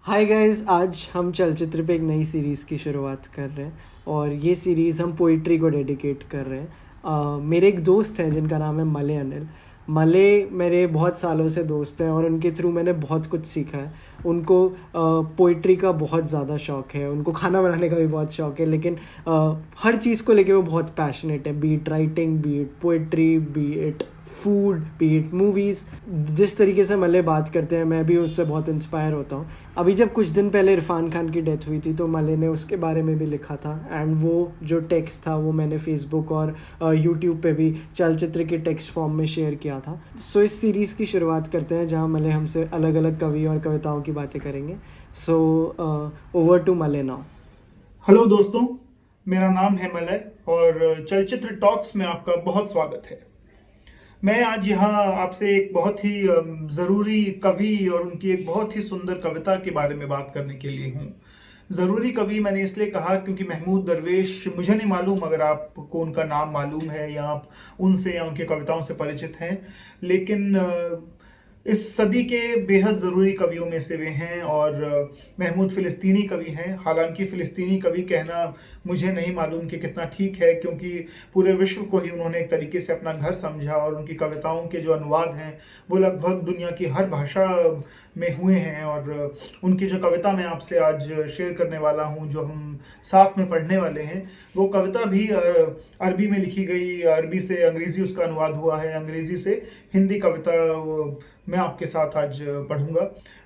Hi guys, आज हम चलचित्र पे एक नई सीरीज़ की शुरुआत कर रहे हैं और ये सीरीज़ हम पोइट्री को डेडिकेट कर रहे हैं। मेरे एक दोस्त हैं जिनका नाम है मले अनिल। मले मेरे बहुत सालों से दोस्त हैं और उनके थ्रू मैंने बहुत कुछ सीखा है। उनको पोइट्री का बहुत ज़्यादा शौक़ है, उनको खाना बनाने का भी बहुत शौक़ है, लेकिन हर चीज़ को लेके वो बहुत पैशनेट है, B it writing, B it poetry, B it food, B it movies. जिस तरीके से मले बात करते हैं मैं भी उससे बहुत इंस्पायर होता हूँ। अभी जब कुछ दिन पहले इरफान खान की डेथ हुई थी तो मले ने उसके बारे में भी लिखा था, एंड वो जो टेक्स्ट था वो मैंने फेसबुक और यूट्यूब पे भी चलचित्र के टेक्स्ट फॉर्म में शेयर किया था। सो इस सीरीज़ की शुरुआत करते हैं जहाँ मले हमसे अलग अलग कवि और कविताओं की बातें करेंगे। सो ओवर टू मले नाउ। हेलो दोस्तों, मेरा नाम है मलय और चलचित्र टॉक्स में आपका बहुत स्वागत है। मैं आज यहाँ आपसे एक बहुत ही ज़रूरी कवि और उनकी एक बहुत ही सुंदर कविता के बारे में बात करने के लिए हूँ। ज़रूरी कवि मैंने इसलिए कहा क्योंकि महमूद दरवेश, मुझे नहीं मालूम अगर आपको उनका नाम मालूम है या आप उनसे या उनकी कविताओं से परिचित हैं, लेकिन इस सदी के बेहद ज़रूरी कवियों में से वे हैं। और महमूद फ़िलिस्तीनी कवि हैं। हालांकि फ़िलिस्तीनी कवि कहना मुझे नहीं मालूम कि कितना ठीक है, क्योंकि पूरे विश्व को ही उन्होंने एक तरीके से अपना घर समझा और उनकी कविताओं के जो अनुवाद हैं वो लगभग दुनिया की हर भाषा में हुए हैं। और उनकी जो कविता मैं आपसे आज शेयर करने वाला हूँ, जो हम साथ में पढ़ने वाले हैं, वो कविता भी अरबी में लिखी गई, अरबी से अंग्रेज़ी उसका अनुवाद हुआ है, अंग्रेज़ी से हिंदी कविता मैं आपके साथ आज पढ़ूंगा।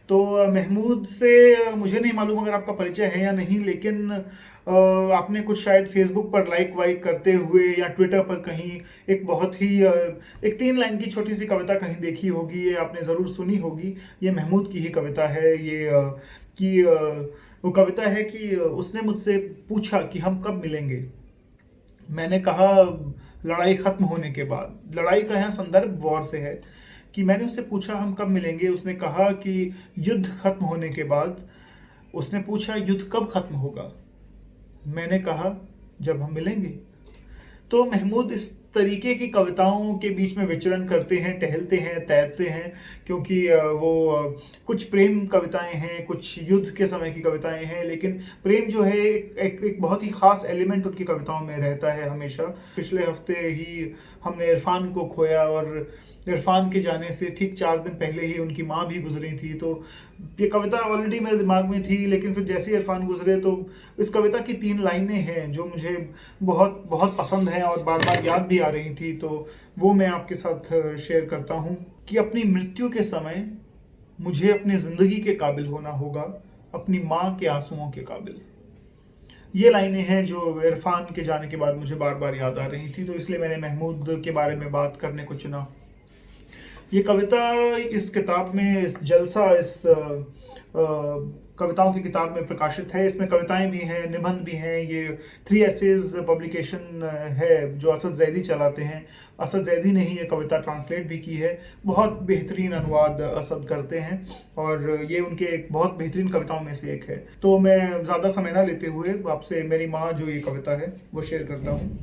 तो महमूद से मुझे नहीं मालूम अगर आपका परिचय है या नहीं, लेकिन आपने कुछ शायद फेसबुक पर लाइक वाइक करते हुए या ट्विटर पर कहीं एक बहुत ही एक 3 लाइन की छोटी सी कविता कहीं देखी होगी, ये आपने ज़रूर सुनी होगी। ये महमूद की ही कविता है। ये वो कविता है कि उसने मुझसे पूछा कि हम कब मिलेंगे। मैंने कहा लड़ाई ख़त्म होने के बाद। लड़ाई का यहाँ संदर्भ वॉर से है कि मैंने उससे पूछा हम कब मिलेंगे। उसने कहा कि युद्ध खत्म होने के बाद। उसने पूछा युद्ध कब खत्म होगा। मैंने कहा जब हम मिलेंगे। तो महमूद इस तरीके की कविताओं के बीच में विचरण करते हैं, टहलते हैं, तैरते हैं, क्योंकि कुछ प्रेम कविताएं हैं, कुछ युद्ध के समय की कविताएं हैं, लेकिन प्रेम जो है एक बहुत ही ख़ास एलिमेंट उनकी कविताओं में रहता है हमेशा। पिछले हफ्ते ही हमने इरफान को खोया और इरफान के जाने से ठीक 4 दिन पहले ही उनकी माँ भी गुजरी थी। तो ये कविता ऑलरेडी मेरे दिमाग में थी, लेकिन फिर जैसे इरफान गुजरे तो इस कविता की 3 लाइनें हैं जो मुझे बहुत बहुत पसंद हैं और बार बार याद भी आ रही थी, तो वो मैं आपके साथ शेयर करता हूँ कि अपनी मृत्यु के समय मुझे अपनी ज़िंदगी के काबिल होना होगा, अपनी माँ के आंसुओं के काबिल। ये लाइनें हैं जो इरफान के जाने के बाद मुझे बार बार याद आ रही थी, तो इसलिए मैंने महमूद के बारे में बात करने को चुना। ये कविता इस किताब में, इस जलसा, इस कविताओं की किताब में प्रकाशित है। इसमें कविताएं भी हैं, निबंध भी हैं। ये 3 एसेज पब्लिकेशन है जो असद जैदी चलाते हैं। असद जैदी ने ही ये कविता ट्रांसलेट भी की है। बहुत बेहतरीन अनुवाद असद करते हैं और ये उनके एक बहुत बेहतरीन कविताओं में से एक है। तो मैं ज़्यादा समय ना लेते हुए आपसे मेरी माँ जो ये कविता है वो शेयर करता हूँ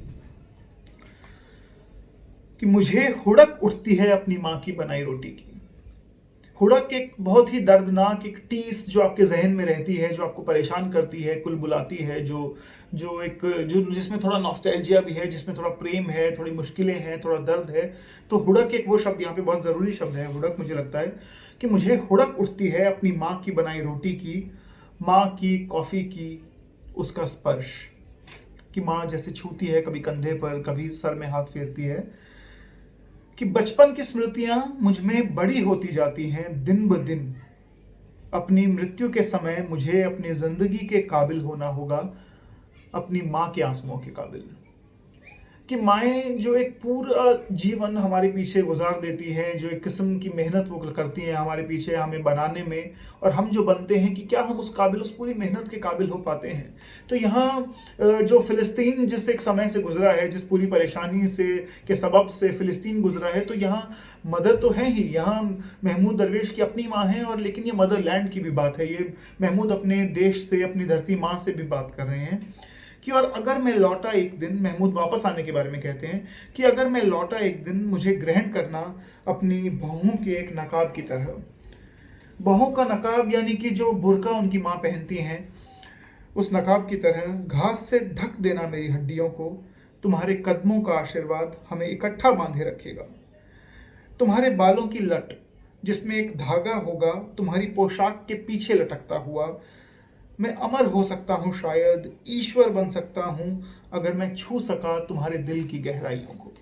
कि मुझे हुड़क उठती है अपनी माँ की बनाई रोटी की। हुड़क एक बहुत ही दर्दनाक एक टीस जो आपके जहन में रहती है, जो आपको परेशान करती है, कुलबुलाती है, जो जिसमें थोड़ा नॉस्टैल्जिया भी है, जिसमें थोड़ा प्रेम है, थोड़ी मुश्किलें हैं, थोड़ा दर्द है। तो हुड़क एक वो शब्द यहाँ पे बहुत ज़रूरी शब्द है। हुड़क, मुझे लगता है कि मुझे हुड़क उठती है अपनी माँ की बनाई रोटी की, माँ की कॉफ़ी की, उसका स्पर्श, कि माँ जैसे छूती है कभी कंधे पर, कभी सर में हाथ फेरती है, कि बचपन की स्मृतियां मुझ में बड़ी होती जाती हैं दिन ब दिन। अपनी मृत्यु के समय मुझे अपनी जिंदगी के काबिल होना होगा, अपनी माँ के आंसुओं के काबिल। कि माएँ जो एक पूरा जीवन हमारे पीछे गुजार देती हैं, जो एक किस्म की मेहनत वो करती हैं हमारे पीछे हमें बनाने में, और हम जो बनते हैं कि क्या हम उस काबिल, उस पूरी मेहनत के काबिल हो पाते हैं। तो यहाँ जो फ़िलिस्तीन जिस एक समय से गुजरा है, जिस पूरी परेशानी से के सबब से फ़िलिस्तीन गुजरा है, तो यहाँ मदर तो है ही। यहाँ महमूद दरवेश की अपनी माँ है, और लेकिन ये मदर लैंड की भी बात है। ये महमूद अपने देश से, अपनी धरती माँ से भी बात कर रहे हैं कि और अगर मैं लौटा एक दिन, महमूद वापस आने के बारे में कहते हैं कि अगर मैं लौटा एक दिन, मुझे ग्रहण करना अपनी बाहों के एक नकाब की तरह। बहों का नकाब यानी कि जो बुर्का उनकी माँ पहनती हैं, उस नकाब की तरह घास से ढक देना मेरी हड्डियों को। तुम्हारे कदमों का आशीर्वाद हमें इकट्ठा बांधे रखेगा। तुम्हारे बालों की लट जिसमें एक धागा होगा तुम्हारी पोशाक के पीछे लटकता हुआ। मैं अमर हो सकता हूँ, शायद ईश्वर बन सकता हूँ अगर मैं छू सका तुम्हारे दिल की गहराइयों को।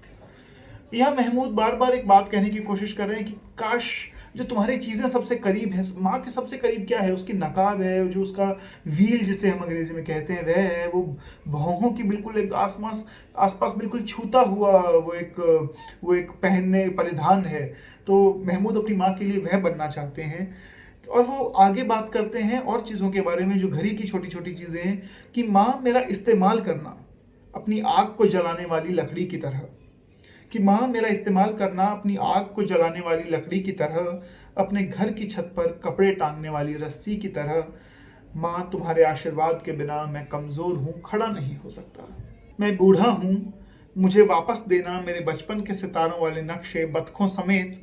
यह महमूद बार बार एक बात कहने की कोशिश कर रहे हैं कि काश जो तुम्हारी चीज़ें सबसे करीब है, माँ के सबसे करीब क्या है, उसकी नकाब है, जो उसका व्हील जिसे हम अंग्रेजी में कहते हैं वह है, वो भौहों की बिल्कुल एक आसपास बिल्कुल छूता हुआ वो एक पहनने परिधान है। तो महमूद अपनी माँ के लिए वह बनना चाहते हैं। और वो आगे बात करते हैं और चीज़ों के बारे में जो घड़ी की छोटी छोटी चीज़ें हैं कि माँ मेरा इस्तेमाल करना अपनी आग को जलाने वाली लकड़ी की तरह, कि माँ मेरा इस्तेमाल करना अपनी आग को जलाने वाली लकड़ी की तरह, अपने घर की छत पर कपड़े टांगने वाली रस्सी की तरह। माँ तुम्हारे आशीर्वाद के बिना मैं कमज़ोर हूँ, खड़ा नहीं हो सकता। मैं बूढ़ा हूँ, मुझे वापस देना मेरे बचपन के सितारों वाले नक्शे बतखों समेत,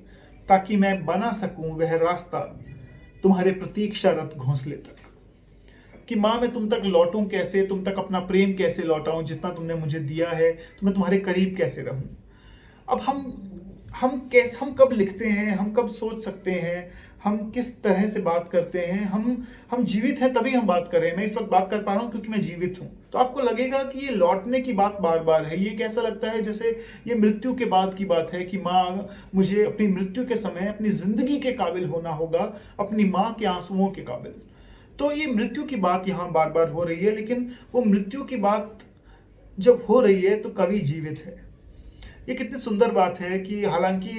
ताकि मैं बना सकूँ वह रास्ता तुम्हारे प्रतीक्षारत घोंसले तक। कि माँ मैं तुम तक लौटूं कैसे, तुम तक अपना प्रेम कैसे लौटाऊं जितना तुमने मुझे दिया है, तो मैं तुम्हारे करीब कैसे रहूं। अब हम कब लिखते हैं, हम कब सोच सकते हैं, हम किस तरह से बात करते हैं, हम जीवित हैं तभी हम बात करें। मैं इस वक्त बात कर पा रहा हूँ क्योंकि मैं जीवित हूँ। तो आपको लगेगा कि ये लौटने की बात बार बार है, ये कैसा लगता है जैसे ये मृत्यु के बाद की बात है कि माँ मुझे अपनी मृत्यु के समय अपनी जिंदगी के काबिल होना होगा, अपनी माँ के आंसुओं के काबिल। तो ये मृत्यु की बात यहाँ बार बार हो रही है, लेकिन वो मृत्यु की बात जब हो रही है तो कवि जीवित है। ये कितनी सुंदर बात है कि हालांकि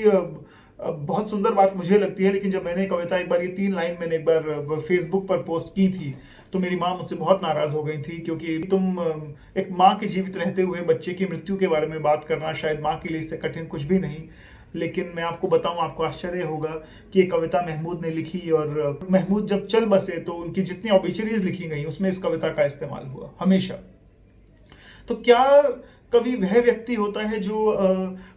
बहुत सुंदर बात मुझे लगती है, लेकिन जब मैंने कविता एक बार ये 3 लाइन मैंने एक बार फेसबुक पर पोस्ट की थी तो मेरी माँ मुझसे बहुत नाराज़ हो गई थी, क्योंकि तुम एक माँ के जीवित रहते हुए बच्चे की मृत्यु के बारे में बात करना शायद माँ के लिए इससे कठिन कुछ भी नहीं। लेकिन मैं आपको बताऊं, आपको आश्चर्य होगा कि ये कविता महमूद ने लिखी, और महमूद जब चल बसे तो उनकी जितनी ऑबिचुरीज लिखी गई उसमें इस कविता का इस्तेमाल हुआ हमेशा। तो क्या कभी वह व्यक्ति होता है जो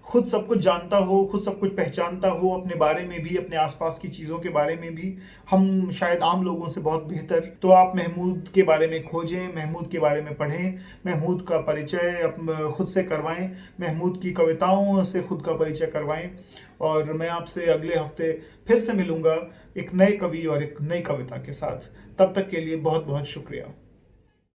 खुद सब कुछ जानता हो, खुद सब कुछ पहचानता हो, अपने बारे में भी, अपने आसपास की चीज़ों के बारे में भी, हम शायद आम लोगों से बहुत बेहतर। तो आप महमूद के बारे में खोजें, महमूद के बारे में पढ़ें, महमूद का परिचय खुद से करवाएं, महमूद की कविताओं से खुद का परिचय करवाएं। और मैं आपसे अगले हफ्ते फिर से मिलूंगा एक नए कवि और एक नई कविता के साथ। तब तक के लिए बहुत बहुत शुक्रिया।